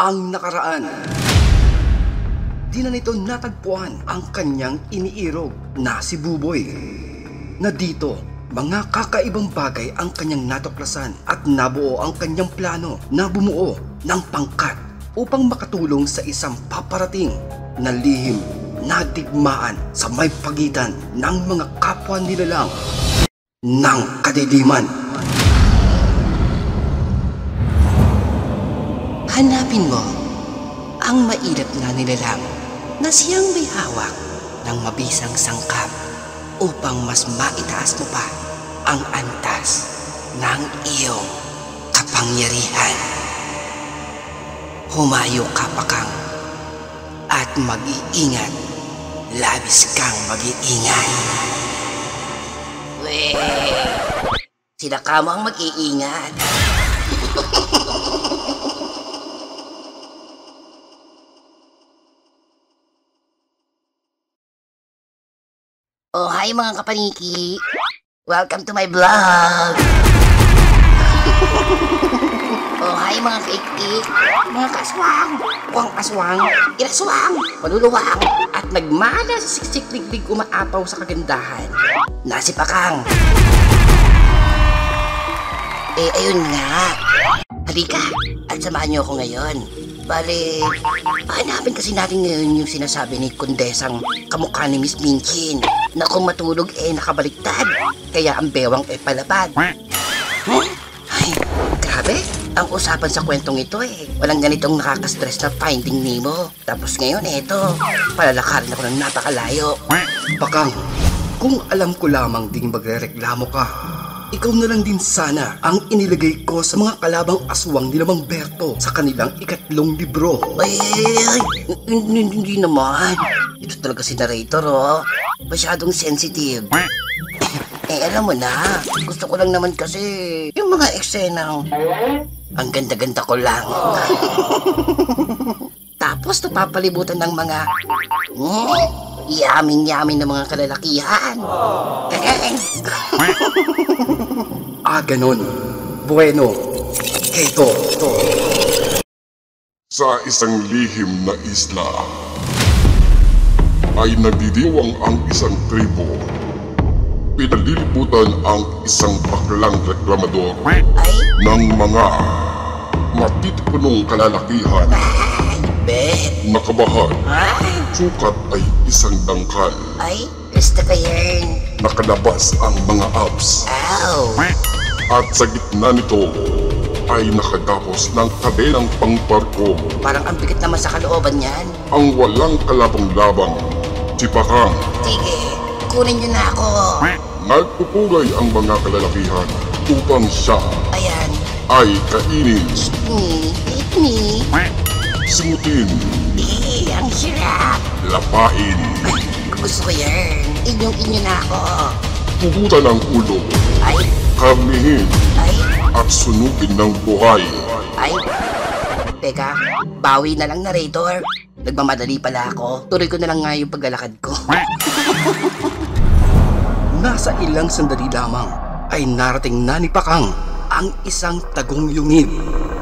ang nakaraan. Di na nito natagpuan ang kanyang iniirog na si Buboy. Na dito, mga kakaibang bagay ang kanyang natuklasan at nabuo ang kanyang plano na bumuo ng pangkat upang makatulong sa isang paparating na lihim na digmaan sa may pagitan ng mga kapwa nilalang ng kadiliman. Hanapin mo ang mailap na nilalang na siyang may hawak ng mabisang sangkap upang mas maitaas mo pa ang antas ng iyong kapangyarihan. Humayo ka pa kang at mag-iingat. Labis kang mag-iingat. Weh, sila ka mo ang mag-iingat. Oh, hi mga kapaniki. Welcome to my vlog. Oh, hi mga kaikik. Mga kaswang. Huwang aswang. Inaswang. Maluluwang. At nagmana sa siksik-liglig umaapaw sa kagandahan. Nasipakang. Ayun nga. Halika. At samahan niyo ako ngayon. Bale, hanapin kasi natin ngayon yung sinasabi ni Kondesang kamukha ni Miss Minchin na kung matulog nakabaliktad, kaya ang bewang palapad. Ay, grabe, ang usapan sa kwentong ito walang ganitong nakaka-stress na Finding Nemo. Tapos ngayon palalakarin ako ng napakalayo. Bakang, kung alam ko lamang ding magrereklamo ka, ikaw na lang din sana ang inilagay ko sa mga kalabang aswang ni Mang Berto sa kanilang ikatlong libro. Ay, hindi naman. Ito talaga si narrator, masyadong sensitive. Alam mo na, gusto ko lang naman kasi yung mga eksenang ang ganda-ganda ko lang. Tapos napapalibutan ng mga yamin-yamin na mga kalalakihan. Ganon. Bueno. Heto. Sa isang lihim na isla ay nagdidiwang ang isang tribo. Pinalilibutan ang isang baklang reklamador ng mga matitipunong kalalakihan. Nakabahan, sukat ay isang dangkal. Ay, gusto ko yan. Nakalabas ang mga abs. Ow! At sa gitna nito ay nakatapos ng kadenang pangbarko. Parang ang bigat naman sa kalooban yan. Ang walang kalabang-labang, si Bakang. Sige, kunin niyo na ako. Nagpupugay ang mga kalalakihan upang siya Ayan. ay kainin, Eat me. simutin, Ang hirap. lapain, Gusto ko yan. Inyong-inyo na ako. pugutan ang ulo, Ay, karnihin, ay, at sunugin ng buhay. ay. Teka, bawi na lang narrator. Nagmamadali pala ako. Tuloy ko na lang nga yung paglalakad ko. Nasa ilang sandali lamang ay narating na ni Pakang ang isang tagong yungib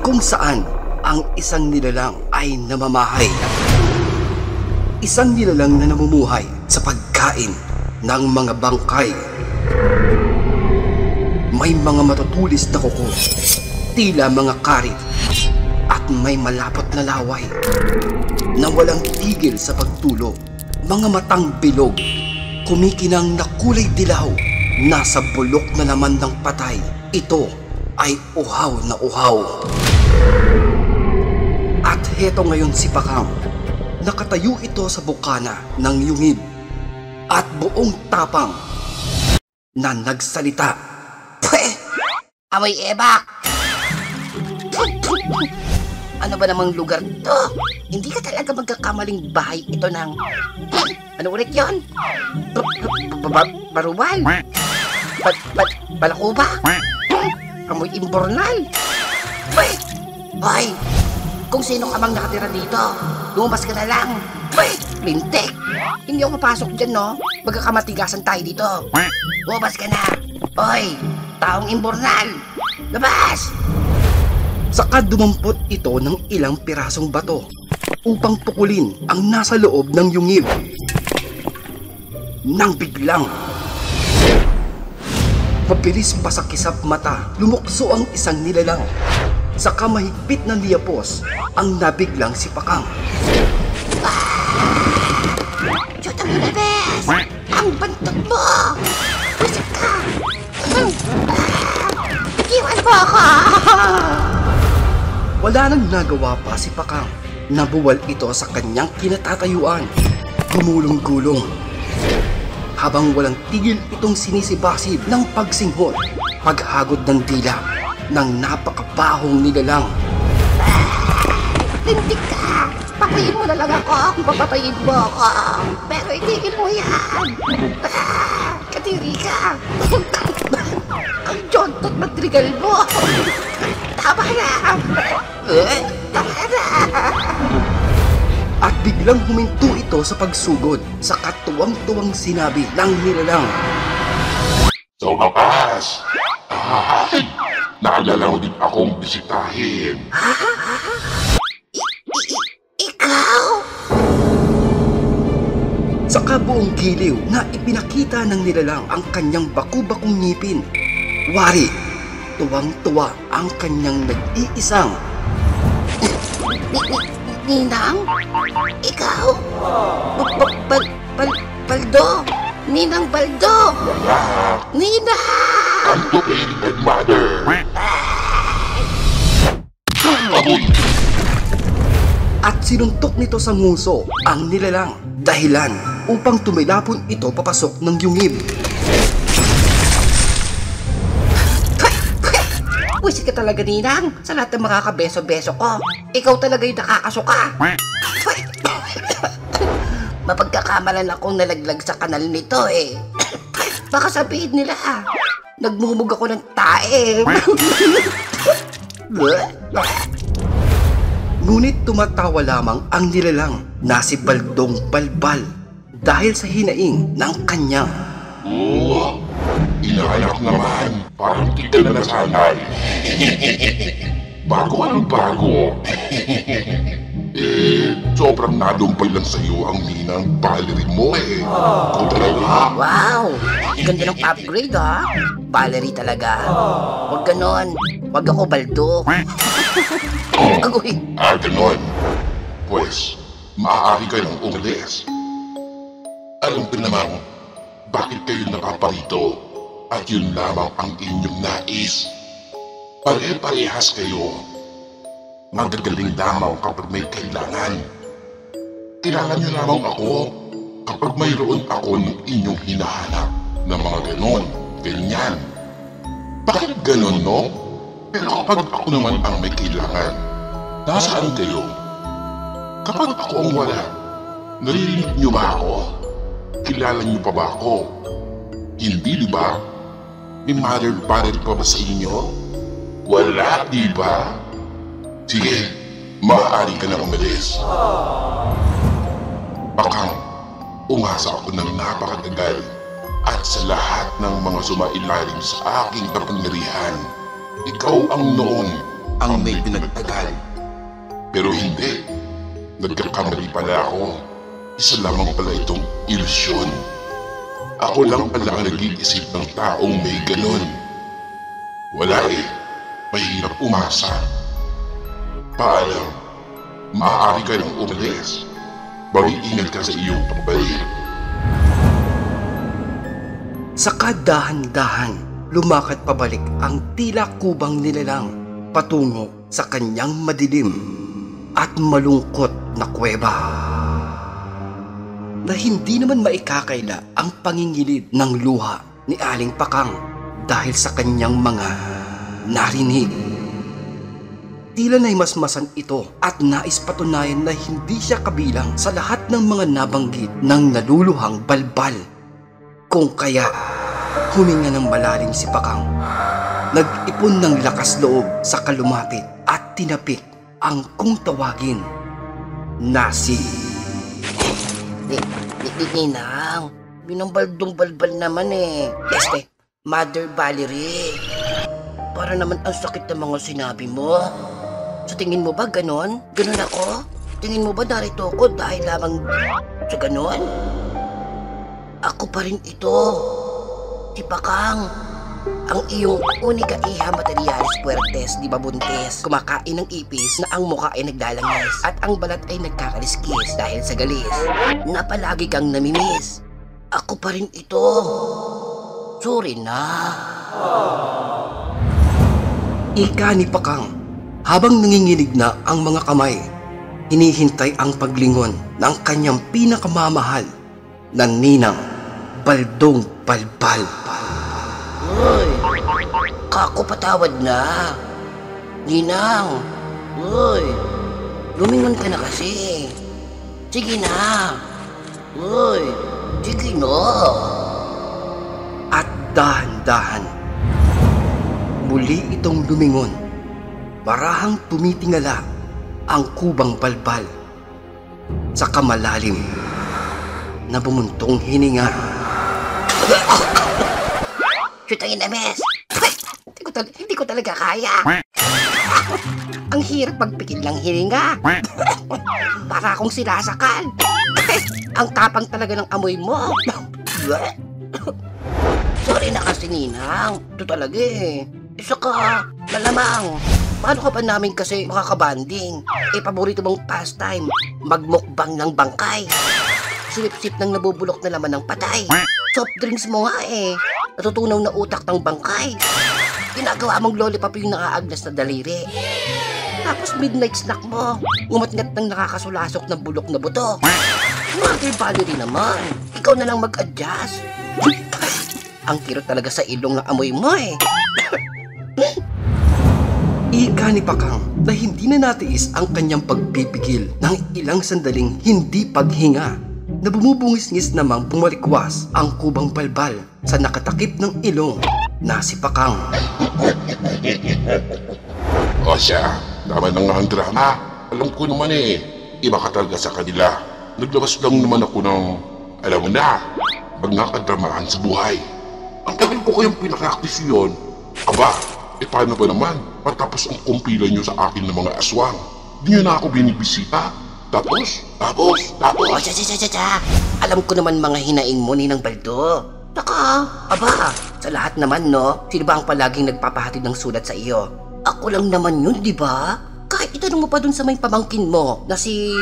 kung saan ang isang nilalang ay namamahay. Isang nilalang na namumuhay sa pagkain ng mga bangkay. May mga matutulis na kuko, tila mga karit, at may malapot na laway na walang tigil sa pagtulog. Mga matang bilog, kumikinang na kulay dilaw, nasa bulok na naman ng patay. Ito ay uhaw na uhaw. At heto ngayon si Pakang. Nakatayo ito sa bukana ng yungib at buong tapang na nagsalita. Pweh! Amoy ebak! Ano ba namang lugar to? Hindi ka talaga magkakamaling bahay ito ng... Ano ulit yun? Baruwal? Balakuba? Amoy imbornal? Pweh! Hoy! Kung sino ka mang nakatira dito, lumabas ka na lang. Pweh! Lintik! Hindi ako mapasok dyan, no? Magkakamatigasan tayo dito. Lumabas ka na! Hoy! Taong imbornal! Labas! Saka dumampot ito ng ilang pirasong bato upang pukulin ang nasa loob ng yungib. Nang biglang mabilis pa sa kisap mata, lumukso ang isang nilalang. Saka mahigpit na niyapos ang nabiglang si Pakang. Shoot ang labes! Ang bantot mo! Pasok ka! Iwan mo ako! Wala nang nagawa pa si Pakang. Nabuwal ito sa kanyang kinatatayuan. Gumulong-gulong. Habang walang tigil itong sinisibasib ng pagsinghot, paghagod ng dila ng napakabahong nilalang. Lintik ka! Patayin mo na lang ako kung papatayin mo ako! Pero itigil mo yan! Kadiri ka! Ang jontot madrigal mo! Tama na! Tama na! At biglang huminto ito sa pagsugod sa katuwang-tuwang sinabi ng nilalang. Sa wakas, naalala mo din akong bisitahin. Ikaw? Sa kabuong giliw na ipinakita ng nilalang ang kanyang baku-bakong ngipin. Wari, tuwang-tuwa ang kanyang nag-iisang. Ninang? Ikaw? Baldo? Ninang Baldo? Ninang! Ang tupid and mother. At sinuntok nito sa nguso ang nilalang, dahilan upang tumilapon ito papasok ng yungib. Wisit ka talaga, Ninang. Sa lahat ng makakabeso-beso ko, ikaw talaga yung nakakasuka. Mapagkakamalan akong nalaglag sa kanal nito eh. Baka sabihin nila, nagmumug ako ng tae. Ngunit tumatawa lamang ang nilalang na si Baldong Balbal dahil sa hinaing ng kanyang. Inahanap naman, parang di ka na nasanay. Bago anong bago? Sobrang nadumpay lang sa'yo ang ninang Valerie mo eh. Ikaw talaga. Wow! Ganda ng upgrade Valerie talaga. Huwag ganon. Huwag ako Baldo. Agoy. Ganon. Pues, maaari ka ng umalis. Alam ko namang, bakit kayo nakaparito? At yun lamang ang inyong nais. Pare-parehas kayo. Magagaling lamang kapag may kailangan. Kailangan niyo lamang ako kapag mayroon ako ng inyong hinahanap na mga ganon, ganyan. Bakit ganon, no? Pero kapag ako naman ang may kailangan, nasaan kayo? Kapag ako ang wala, naririnig niyo ba ako? Kilala niyo pa ba ako? Hindi, di ba? May mother father pa ba sa inyo? Wala, di ba? Sige, maaari ka na umalis. Pakang, umasa ako ng napakatagal at sa lahat ng mga sumailalim sa aking kapangyarihan, ikaw ang noon ang may pinagtagal. Pero hindi, nagkakamali pala ako. Isa lamang pala itong ilusyon. Ako lang pala ang nag-iisip ng taong may ganon. Wala eh, mahirap umasa. Paalam, maaari ka nang umalis. Mag-iingat ka sa iyong pagbalik. Saka dahan-dahan, lumakad pabalik ang tila kubang nilalang patungo sa kanyang madilim at malungkot na kuweba. Na hindi naman maikakaila ang pangingilid ng luha ni Aling Pakang dahil sa kanyang mga narinig. Tila na'y masmasan ito at nais patunayan na hindi siya kabilang sa lahat ng mga nabanggit ng naluluhang balbal. Kung kaya, huminga ng malalim si Pakang. Nag-ipon ng lakas loob sa kalumapit at tinapik ang kung tawagin na si... Ninang, binambaldong balbal naman eh. Mother Valerie. Para naman ang sakit ng mga sinabi mo. So tingin mo ba ganon? Ganon ako? Tingin mo ba narito ako dahil lamang sa ganon? Ako pa rin ito. Si Pakang. Ang iyong unika iha materialis puertes, di ba buntes? Kumakain ng ipis na ang mukha ay naglalangis at ang balat ay nagkakaliskis dahil sa galis na palagi kang namimiss. Ako pa rin ito. Sorry na. Ika ni Pakang. Habang nanginginig na ang mga kamay, hinihintay ang paglingon ng kanyang pinakamamahal na ninang Baldong Balbal. Uy, kako patawad na. Ninang, uy, lumingon ka na kasi. Sige na. Uy, sige na. At dahan-dahan, muli itong lumingon. Parahang tumitingala ang kubang balbal sa kamalalim na bumuntong hininga. Chutangin na, mes. Hindi ko talaga kaya. Ang hirap magpikit ng hininga. Para akong sinasakal. Ang tapang talaga ng amoy mo. Sorry na kasi, Ninang. Ito talaga eh. Isa ka, malamang. Paano ka ba namin kasi makakabanding? Paborito mong pastime, magmukbang ng bangkay. Sip-sip ng nabubulok na laman ng patay. Soft drinks mo nga eh. Natutunaw na utak ng bangkay. Ginagawa mong lollipop yung nakaagnas na daliri. Tapos midnight snack mo, ngumat-ngat ng nakakasulasok na bulok na buto. Mother Valerie naman, ikaw na lang mag-adjust. Ang kirot talaga sa ilong ng amoy mo eh. Ika ni Pakang na hindi na natiis ang kanyang pagpipigil ng ilang sandaling hindi paghinga na bumubungis-ngis namang bumalikwas ang kubang balbal sa nakatakip ng ilong na si Pakang. O siya, tama na nga ang drama. Alam ko naman eh, iba ka talaga sa kanila. Naglabas lang naman ako ng, alam mo na, magkakadramahan sa buhay. Ang tagal ko kayong pinakaktis yun. Aba, paano ba naman? Patapos ang kumpila nyo sa akin ng mga aswang. Di nyo na ako binibisita. Tapos. Oh, cha. Alam ko naman mga hinaing mo, Ninang Baldo. Taka, aba, sa lahat naman no, sino ba ang palaging nagpapahatid ng sulat sa iyo? Ako lang naman yun, di ba? Kahit itanong mo pa dun sa may pamangkin mo na si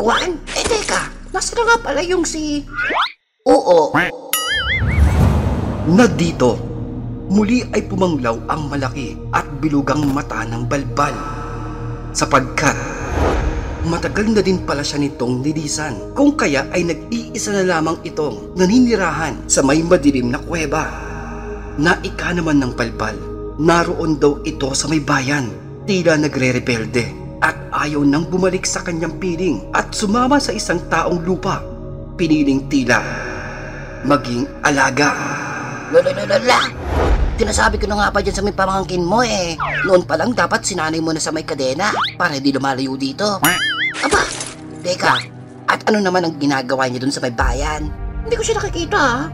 Juan. Teka, nasa na nga pala yung si... Oo. Na dito, muli ay pumanglaw ang malaki at bilugang mata ng balbal. Sapagkat matagal na din pala siya nitong nilisan, kung kaya ay nag-iisa na lamang itong naninirahan sa may madilim na kuweba. Naika naman ng balbal, naroon daw ito sa may bayan, tila nagre-rebelde at ayaw nang bumalik sa kanyang piling at sumama sa isang taong lupa, piniling tila maging alaga. Lala! Sinasabi ko na nga pa dyan sa may pamangkin mo eh. Noon pa lang dapat sinanay mo na sa may kadena para hindi lumalayo dito. Aba, teka, at ano naman ang ginagawa niya dun sa may bayan? Hindi ko siya nakikita.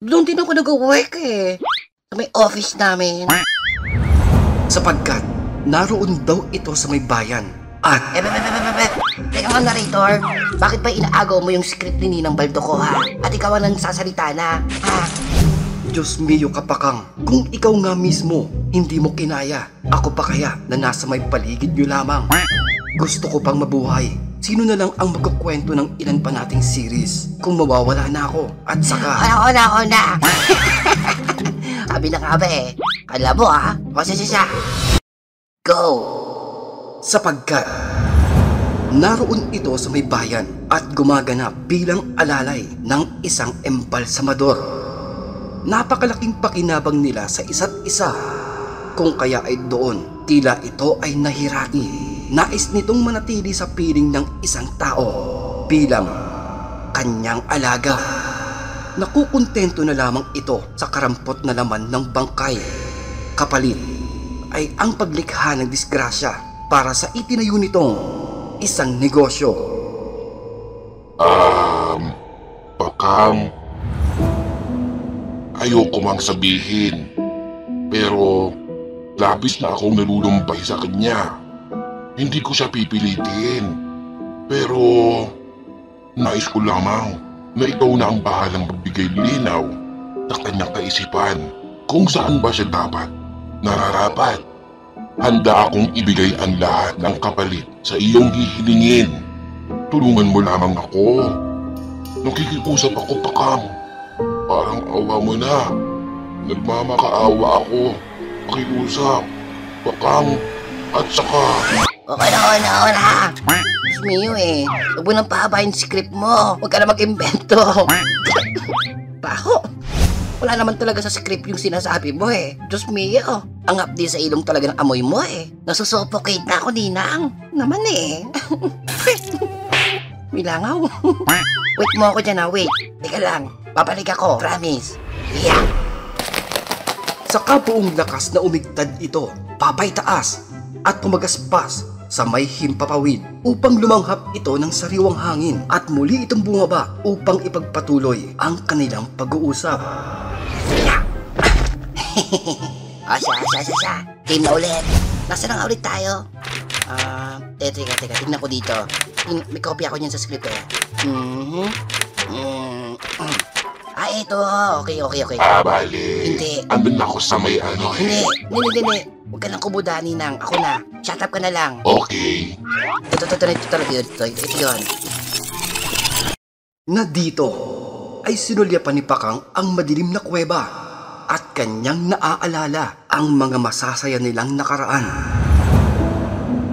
Doon din ako nag-work eh. Sa may office namin. Sapagkat naroon daw ito sa may bayan at... Teka nga narrator, bakit ba inaagaw mo yung script ni Ninang Baldo ko ha? At ikaw ang nagsasalita na, ha? Diyos mio Kapakang, kung ikaw nga mismo hindi mo kinaya, ako pa kaya na nasa may paligid nyo lamang? Gusto ko pang mabuhay. Sino na lang ang magkukwento ng ilan pa nating series kung mawawala na ako at saka... Ako na! Sabi na nga ba eh, kala mo ha? O siya. Go! Sapagkat naroon ito sa may bayan at gumaganap bilang alalay ng isang embalsamador. Napakalaking pakinabang nila sa isa't isa. Kung kaya ay doon, tila ito ay nahirati. Nais nitong manatili sa piling ng isang tao bilang kanyang alaga. Nakukontento na lamang ito sa karampot na laman ng bangkay. Kapalit ay ang paglikha ng disgrasya para sa itinayo nitong isang negosyo. Pakang, ayoko mang sabihin, pero labis na akong nalulumbay sa kanya. Hindi ko siya pipilitin. Pero nais ko lamang na ikaw na ang bahalang magbigay linaw ng kanyang kaisipan kung saan ba siya dapat nararapat. Handa akong ibigay ang lahat ng kapalit sa iyong hihilingin. Tulungan mo lamang ako. Nakikiusap ako, Pakang. Parang awa mo na. Nagmamakaawa ako. Pakiusap, Pakang. At saka... Okay na. Diyos mio eh. Huwag mo nang pahabayin script mo. Huwag ka na mag-invento. Baho. Wala naman talaga sa script yung sinasabi mo eh. Diyos mio. Ang hapdi sa ilong talaga ng amoy mo eh. Nasusuffocate na ako, Ninang. Naman eh. Milangaw. Wait mo ako dyan, wait. Teka lang. Babalik ako. Promise. Yeah. Sa kabuong lakas na umigtad ito, papay taas at pumagaspas sa may himpapawid upang lumanghap ito ng sariwang hangin at muli itong bumaba upang ipagpatuloy ang kanilang pag-uusap. Asa. Team na ulit. Nasaan na nga ulit tayo? Teka. Tignan ko dito. May copy ako niyan sa script eh. Ito. Okay. Bale. Hindi. Andun na ako sa may ano eh. Hindi. Huwag ka lang kumuda, Ninang. Ako na. Shut up ka na lang. Okay. Ito yun. Na dito ay sinulyapan ni Pakang ang madilim na kuweba at kanyang naaalala ang mga masasaya nilang nakaraan.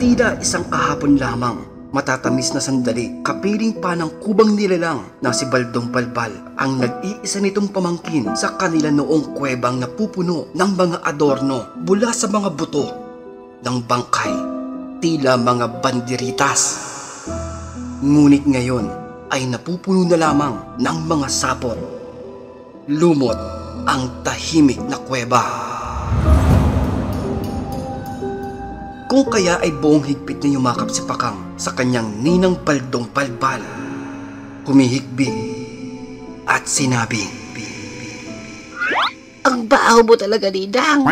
Tila isang kahapon lamang, matatamis na sandali, kapiling pa ng kubang nilalang na si Baldong Balbal ang nag-iisa nitong pamangkin sa kanila noong kuwebang napupuno ng mga adorno mula sa mga buto ng bangkay, tila mga banderitas. Ngunit ngayon ay napupuno na lamang ng mga sapot. Lumot ang tahimik na kuweba. Kung kaya ay buong higpit na yumakap si Pakang sa kanyang ninang Baldong Balbal. Humihigbi at sinabi, Ang baho mo talaga, Ninang.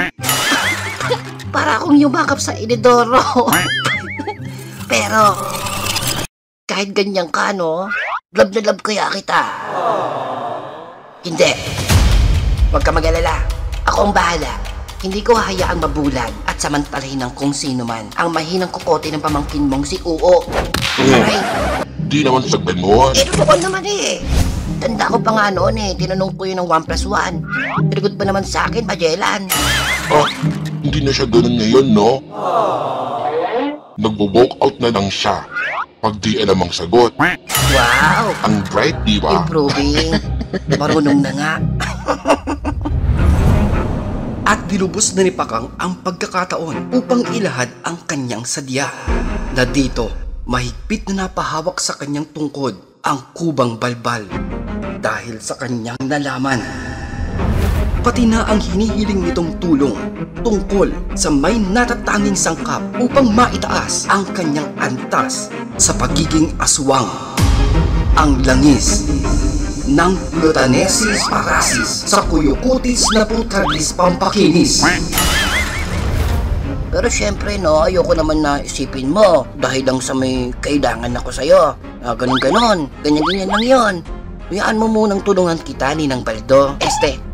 Para akong yumakap sa inidoro. Pero, kahit ganyan ka, no? Love na love kaya kita. Hindi. Huwag ka mag-alala. Ako ang bahala. Hindi ko hahayaang mabulag at samantalahin ng kung sino man ang mahinang kukote ng pamangkin mong si Uo. Aray, Di naman sagdan mo. totoo naman eh. Tanda ko pa nga noon eh, tinanong ko yun ng 1+1. Tinagot ba naman sa akin, Magellan? Hindi na siya ganun ngayon, no? Nagbo-walk out na lang siya pag di alam ang sagot. Wow, Ang bright, di ba? improving. Marunong na nga. at dilubos na ni Pakang ang pagkakataon upang ilahad ang kanyang sadya. Na dito, mahigpit na napahawak sa kanyang tungkod ang kubang balbal dahil sa kanyang nalaman. Pati na ang hinihiling nitong tulong tungkol sa may natatanging sangkap upang maitaas ang kanyang antas sa pagiging aswang. Ang langis ng Plutanesis parasis sa Kuyukutis na Putradis Pampakinis. Pero syempre no, ayoko naman na isipin mo dahil lang sa may kailangan ako sa'yo. Ganun, ganyan lang yon. Hayaan mo munang tulungan kita, Ninang Baldo.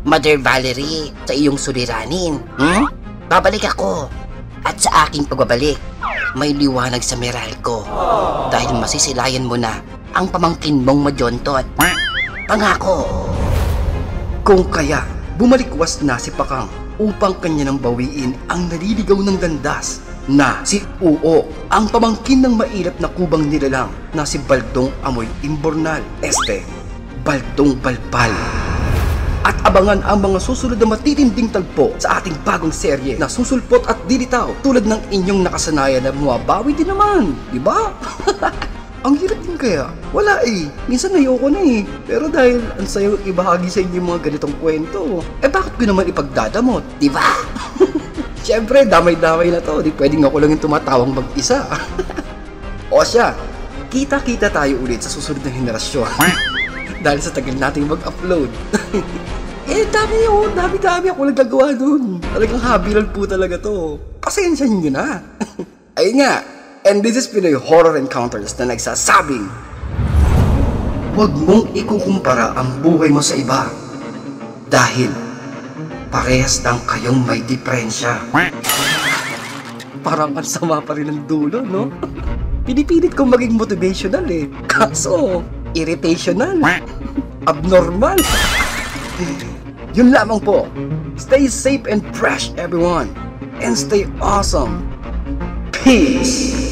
Mother Valerie, sa iyong suliranin. Babalik ako. At sa aking pagbabalik, may liwanag sa Meralco. Dahil masisilayan mo na ang pamangkin mong majontot. Pangako. Kung kaya, bumalikwas na si Pakang upang kanya nang bawiin ang naliligaw ng landas na si Uo, ang pamangkin ng mailap na kubang nilalang na si Baldong Amoy Imbornal, Baldong Balbal. At abangan ang mga susunod na matitinding tagpo sa ating bagong serye na susulpot at dilitaw tulad ng inyong nakasanayan na bumabawi din naman, di ba? Ang hirap din kaya? Wala eh. Minsan ayoko na eh. Pero dahil ang sayo ibahagi sa inyo yung mga ganitong kwento, bakit ko naman ipagdadamot? Di ba? Siyempre, damay-damay na to. Di pwedeng ako lang yung tumatawang mag-isa. O siya, kita-kita tayo ulit sa susunod na henerasyon. Dahil sa tagal nating mag-upload. Dami ako nagagawa dun. Talagang hobby lang po talaga to. Pasensya nyo na. Ayun nga, And this is Pinoy Horror Encounters na nagsasabing, huwag mong ikukumpara ang buhay mo sa iba dahil parehas lang kayong may diferensya. Parang ang sama pa rin ang dulo, no? Pinipilit kong maging motivational eh. Kaso, irritational. Abnormal. Yun lamang po. Stay safe and fresh, everyone. And stay awesome. Peace.